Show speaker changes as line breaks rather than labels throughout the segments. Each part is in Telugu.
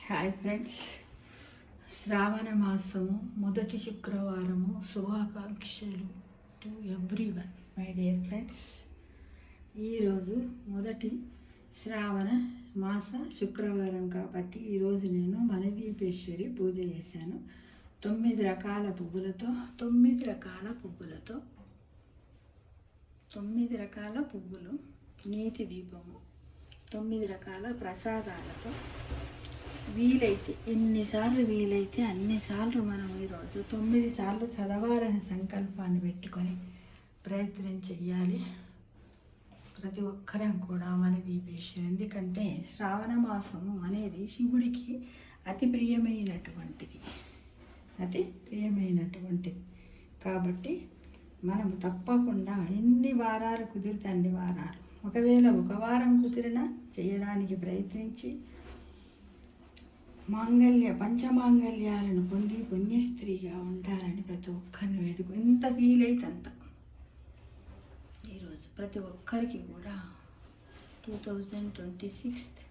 హాయ్ ఫ్రెండ్స్, శ్రావణ మాసము మొదటి శుక్రవారము. శుభాకాంక్షలు to everyone my dear friends. ఈరోజు మొదటి శ్రావణ మాస శుక్రవారం కాబట్టి ఈరోజు నేను మణిదీపేశ్వరి పూజ చేశాను. 9 రకాల పువ్వులతో 9 రకాల పువ్వులు, నీతి దీపము, 9 రకాల ప్రసాదాలతో వీలైతే ఎన్నిసార్లు వీలైతే అన్నిసార్లు మనం ఈరోజు 9 సార్లు చదవాలని సంకల్పాన్ని పెట్టుకొని ప్రయత్నం చెయ్యాలి ప్రతి ఒక్కరం కూడా మణిదీపేశ్వరి. ఎందుకంటే శ్రావణ మాసము అనేది శివుడికి అతి ప్రియమైనటువంటిది కాబట్టి మనం తప్పకుండా ఎన్ని వారాలు కుదిరితే అన్ని వారాలు, ఒకవేళ ఒక వారం కుదిరినా చేయడానికి ప్రయత్నించి పంచమాంగళ్యాలను పొంది పుణ్యస్త్రీగా ఉండాలని ప్రతి ఒక్కరిని వేడుకు ఎంత వీలైతే అంత. ఈరోజు ప్రతి ఒక్కరికి కూడా 2026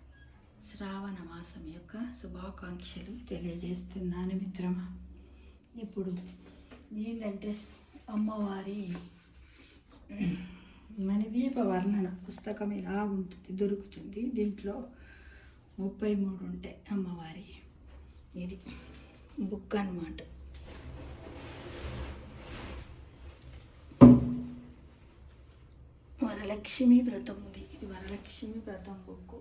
శ్రావణ మాసం యొక్క శుభాకాంక్షలు తెలియజేస్తున్నాను మిత్రమా. ఇప్పుడు ఏంటంటే అమ్మవారి మణిదీప వర్ణన పుస్తకం ఇలా ఉంటుంది, దొరుకుతుంది. దీంట్లో 33 ఉంటాయి అమ్మవారి. ఇది బుక్ అన్నమాట. వరలక్ష్మి వ్రతం ఉంది, ఇది వరలక్ష్మి వ్రతం బుక్.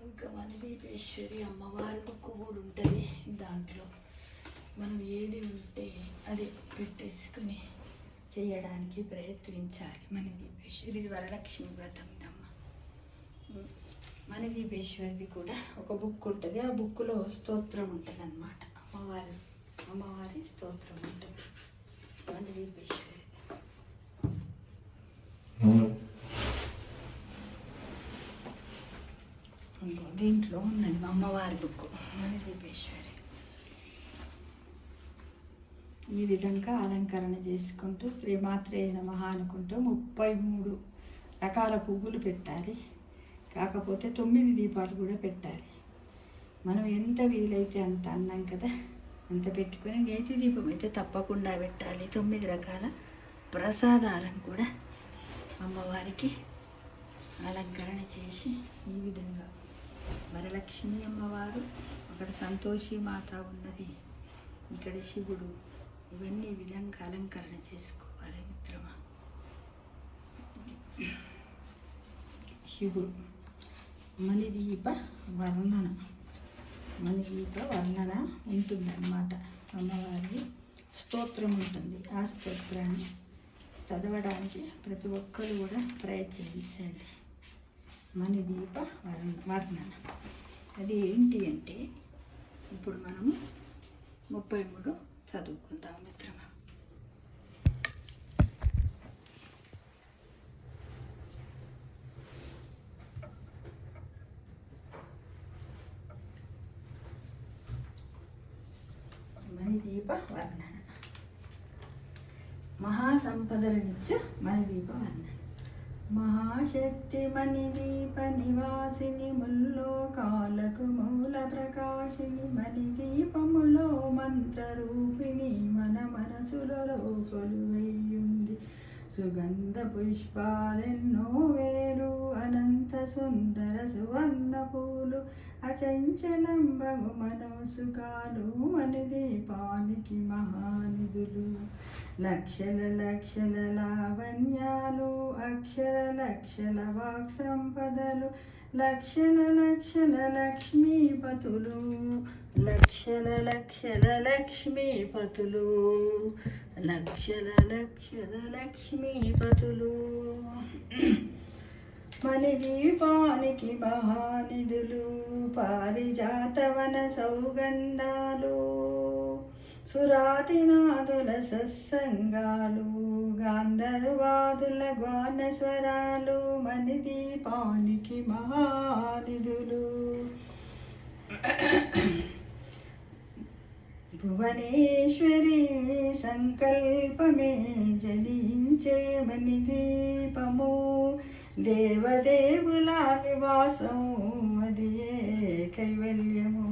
ఇంకా మణిదీపేశ్వరి అమ్మవారి బుక్ కూడా ఉంటుంది. దాంట్లో మనం ఏది ఉంటే అది పెట్టేసుకుని చేయడానికి ప్రయత్నించాలి. మణిదీపేశ్వరి ఇది వరలక్ష్మి వ్రతం ఇదమ్మ. మణిదీపేశ్వరిది కూడా ఒక బుక్ ఉంటుంది. ఆ బుక్లో స్తోత్రం ఉంటుంది అన్నమాట. అమ్మవారి స్తోత్రం ఉంటుంది మణిదీపేశ్వరి. దీంట్లో ఉన్నది అమ్మవారి బుక్ మణిదీపేశ్వరి. ఈ విధంగా అలంకరణ చేసుకుంటూ శ్రీమాత్రే నమః అనుకుంటూ 33 రకాల పువ్వులు పెట్టాలి. కాకపోతే 9 దీపాలు కూడా పెట్టాలి. మనం ఎంత వీలైతే అంత అన్నాం కదా, అంత పెట్టుకొని నేతి దీపం అయితే తప్పకుండా పెట్టాలి. 9 రకాల ప్రసాదాలను కూడా అమ్మవారికి అలంకరణ చేసి ఈ విధంగా వరలక్ష్మి అమ్మవారు, అక్కడ సంతోషి మాత ఉన్నది, ఇక్కడ శివుడు, ఇవన్నీ ఈ విధంగా అలంకరణ చేసుకోవాలి మిత్రమా. శివుడు మణిదీప వర్ణన ఉంటుందన్నమాట. అమ్మవారి స్తోత్రం ఉంటుంది. ఆ స్తోత్రాన్ని చదవడానికి ప్రతి ఒక్కరు కూడా ప్రయత్నించండి. మణిదీప వర్ణన అది ఏంటి అంటే ఇప్పుడు మనము 33 చదువుకుందాం మిత్రమా. మణిదీప వర్ణన. మహాసంపదలనిచ్చే మణిదీప వర్ణన. మహాశక్తి మణిదీప నివాసిని, ముల్లోకాలకు మూల ప్రకాశిని, మణిదీపములో మంత్రరూపిణి, మన మనసులలో కొలువైయుంది. సుగంధ పుష్పాలెన్నో వేలు, అనంత సుందర సువర్ణ పూలు, అచంచలం బగు మనోసుకాలు, మణిదీపానికి మహానిధులు. లక్షల లావణ్యాలు, అక్షర లక్షల వాక్ సంపదలు, లక్షల లక్ష్మీపతులు, లక్షల లక్ష్మీపతులు. మణిదీపానికి మహానిధులు, పారిజాతవన సౌగంధాలు, సురాతినాదుల సత్సంగాలు, గాంధర్వాదుల గానస్వరాలు, మణిదీపానికి మహానిధులు. భువనేశ్వరి సంకల్పమే జనించే మణిదీపము, దేవదేవుల నివాసము, అది కైవల్యము.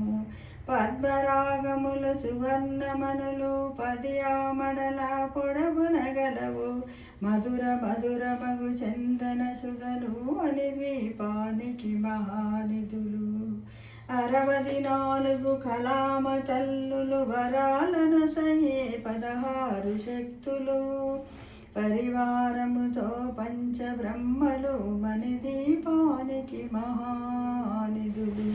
పద్మరాగములు సువర్ణమనులు 10 ఆమడల పొడవున గలవు. మధుర మధుర మగు చందన సుధలు ద్వీపానికి మహానిధులు. 64 కలామ తల్లులు వరాలను సహే 16 శక్తులు. పరివారముతో పంచబ్రహ్మలు మణిదీపానికి మహానిధులు.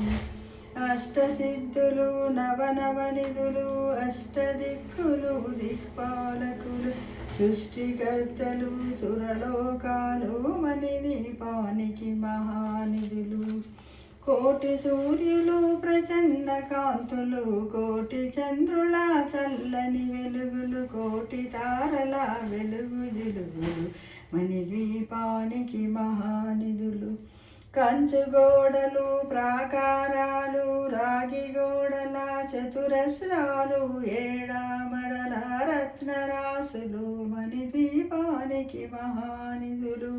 అష్టసిద్ధులు నవనవనిధులు. అష్టదిక్కులు దిక్పాలకులు. సృష్టికర్తలు సురలోకాలు మణిదీపానికి మహానిధులు. కోటి సూర్యులు ప్రచండ కాంతులు. కోటి చంద్రుల చల్లని వెలుగులు. కోటి తారల వెలుగు జిలుగులు మణిద్వీపానికి మహానిధులు. కంచు గోడలు ప్రాకారాలు. రాగి గోడల చతురస్రాలు. 7 ఆమడల రత్నరాసులు మణిద్వీపానికి మహానిధులు.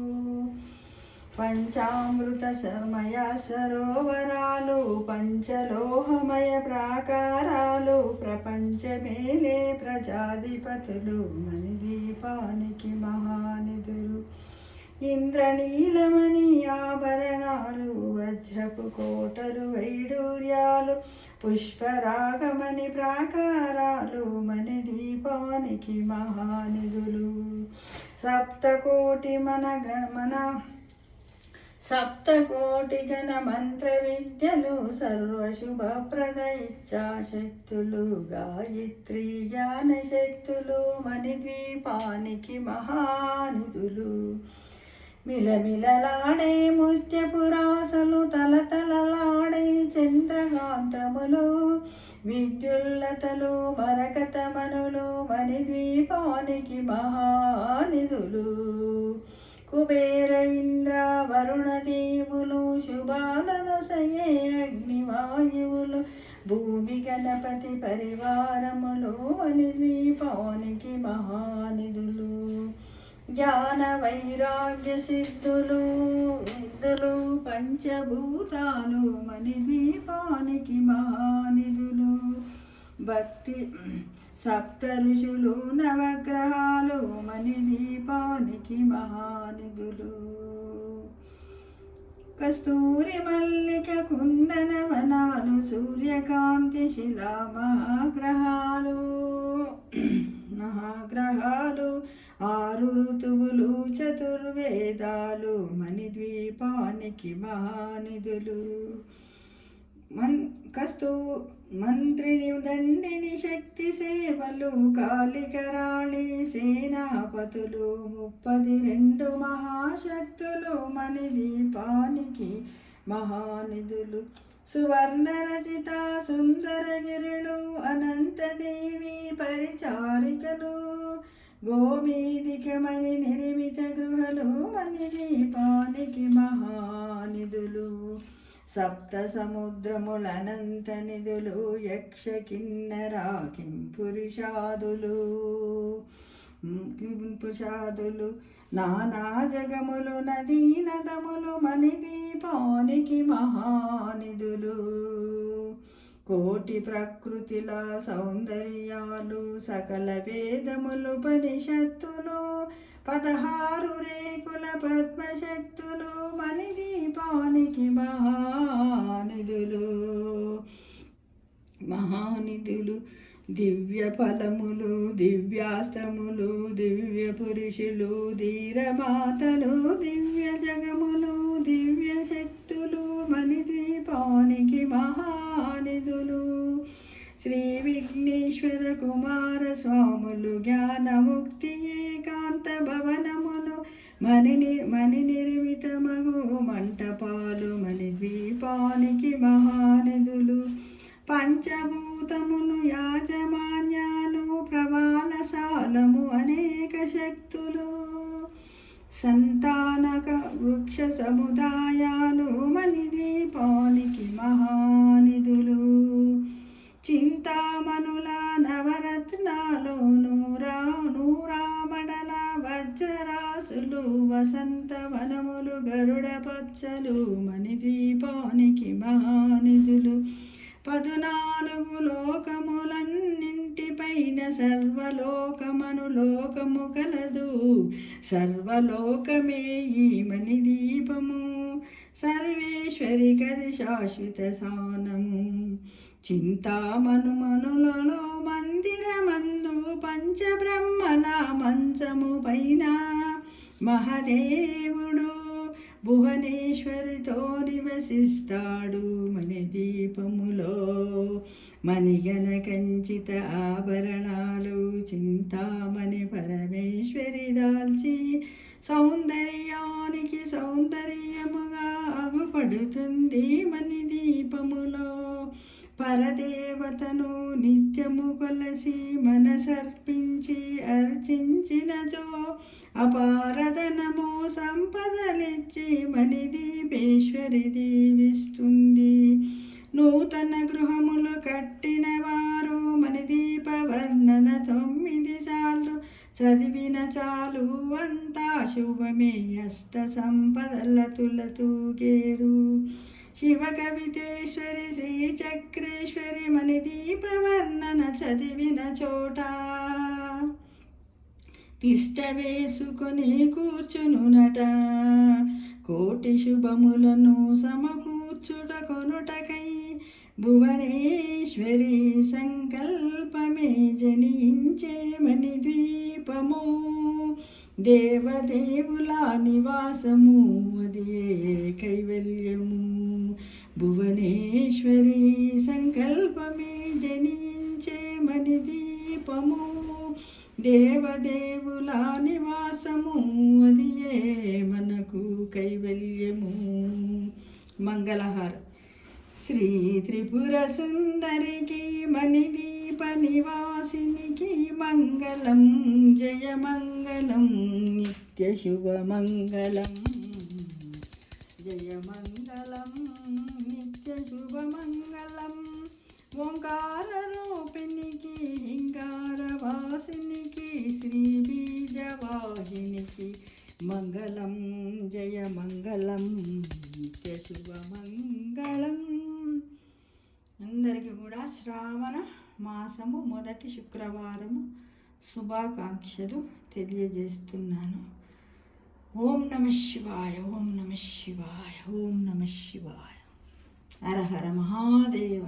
పంచామృత సమయ సరోవరాలు. పంచలోహమయ ప్రాకారాలు. ప్రపంచమేలే ప్రజాధిపతులు మణిద్వీపానికి మహానిధులు. ఇంద్రనీలమణి ఆభరణాలు. వజ్రపు కోటలు వైడూర్యాలు. పుష్పరాగమణి ప్రాకారాలు మణిద్వీపానికి మహానిధులు. సప్తకోటి గణ మంత్ర విద్యలు. సర్వశుభప్రద ఇచ్ఛాశక్తులు. గాయత్రి జ్ఞాన శక్తులు మణిద్వీపానికి మహానిధులు. మిలమిలలాడే ముత్యపురాసలు. తలతలలాడే చంద్రకాంతములు. విద్యుల్లతలు మరకతమనులు మణిద్వీపానికి మహానిధులు. కుబేర ఇంద్ర వరుణ దేవులు. శుభాలను సయే అగ్నివాయువులు. భూమి గణపతి పరివారములు మణిద్వీపానికి మహానిధులు. జ్ఞాన వైరాగ్య సిద్ధులు పంచభూతాలు మణిద్వీపానికి మహానిధులు. భక్తి సప్త ఋషులు నవగ్రహాలు మణిద్వీపానికి మహానిధులు. కస్తూరి మల్లిక కుందన వనాలు. సూర్యకాంతి శిలా మహాగ్రహాలు 6 ఋతువులు. చతుర్వేదాలు మణిద్వీపానికి మహానిధులు. మంత్రిని దండిని శక్తి సేవలు. కాళికరాళి సేనాపతులు. 32 మహాశక్తులు మణిద్వీపానికి మహానిధులు. సువర్ణ రచిత సుందరగిరులు. అనంతదేవి పరిచారికలు. గోమీదికమణి నిర్మిత గృహలు మణిద్వీపానికి మహానిధులు. సప్త సముద్రములనంత నిధులు. యక్ష కిన్నర కింపుషాదులు. నానా జగములు నదీ నదములు మణిద్వీపానికి మహానిధులు. కోటి ప్రకృతిల సౌందర్యాలు. సకల వేదములు ఉపనిషత్తులు. 16 రేకుల పద్మశక్తులు మణిద్వీపానికి మహానిధులు. దివ్య ఫలములు. దివ్యాస్త్రములు. దివ్య పురుషులు. ధీరమాతలు. దివ్య జగములు. దివ్య శక్తులు మణిద్వీపానికి మహానిధులు. శ్రీ విఘ్నేశ్వర కుమార స్వాములు. జ్ఞానముక్తి ఏకాంత భవనములు మణి నిర్మితమగు మంటపాలు మణిద్వీపానికి మహానిధులు. పంచభూతములు యాజమాన్యాలు. ప్రవాళశాలము అనేక శక్తులు. సంతానక వృక్ష సముదాయాలు మణిద్వీపానికి మహానిధులు. చింతామణుల నవరత్నాలు. నూరామడల వజ్రరాసులు. వసంతవనములు గరుడ పచ్చలు మణిద్వీపానికి మహానిధులు. 14 లోకములన్నింటిపైన సర్వలోకమను లోకము కలదు. సర్వలోకమే ఈ మణిదీపము, సర్వేశ్వరి కది శాశ్వత స్థానము. చింతామణులలో మందిరమందు పంచబ్రహ్మల మంచము పైన మహదేవుడు భువనేశ్వరితో నివసిస్తాడు. మణిదీపములో మణిగణ కంచిత ఆభరణాలు చింతామణి పరమేశ్వరి దాల్చి సౌందర్యానికి సౌందర్యముగా అగుపడుతుంది. మణిదీపములో పరదేవతను నిత్యము కొలసి మనసర్పించి అర్చించినచో అపారధనము సంపదలిచ్చి మణిదీపేశ్వరి దీవిస్తుంది. నూతన గృహములు కట్టిన వారు మణిదీప వర్ణన 9 సార్లు చదివిన చాలు, అంతా శుభమే అష్ట సంపదల తులతూగేరు. శివ కవితేశ్వరి శ్రీ చక్రేశ్వరి మణిదీప వర్ణన చదివిన చోట తిష్ట వేసుకొని కూర్చునునట. కోటి శుభములను సమకూర్చుట కొనుటకై భువనేశ్వరి సంకల్పమే జనించే మణిద్వీపము. దేవదేవుల నివాసము అదియే కైవల్యము. భువనేశ్వరి సంకల్పమే జనించే మణిదీపము. దేవదేవుల నివాసము అదియే మనకు కైవల్యము. మంగళహార శ్రీ త్రిపుర సుందరికి మణిదీప నివాసినికి మంగళం. జయ మంగళం నిత్య శుభ మంగళం. జయ మంగళం నిత్య శుభ మంగళం. ఓంకార రూపినికి హింగార వాసినికి శ్రీ బీజవాహినికి మంగళం. జయ మంగళం నిత్య శుభ మంగళం. అందరికీ కూడా శ్రావణ మాసము మొదటి శుక్రవారము శుభాకాంక్షలు తెలియజేస్తున్నాను. ఓం నమః శివాయ, ఓం నమః శివాయ, ఓం నమః శివాయ. హర హర మహాదేవ.